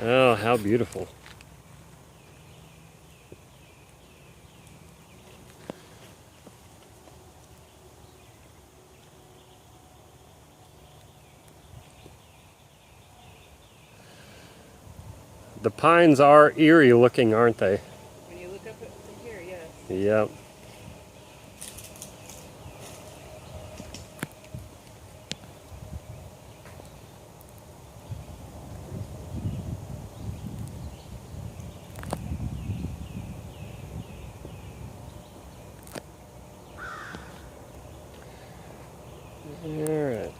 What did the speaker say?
Oh, how beautiful. The pines are eerie looking, aren't they? When you look up from here, yes. Yep. All right.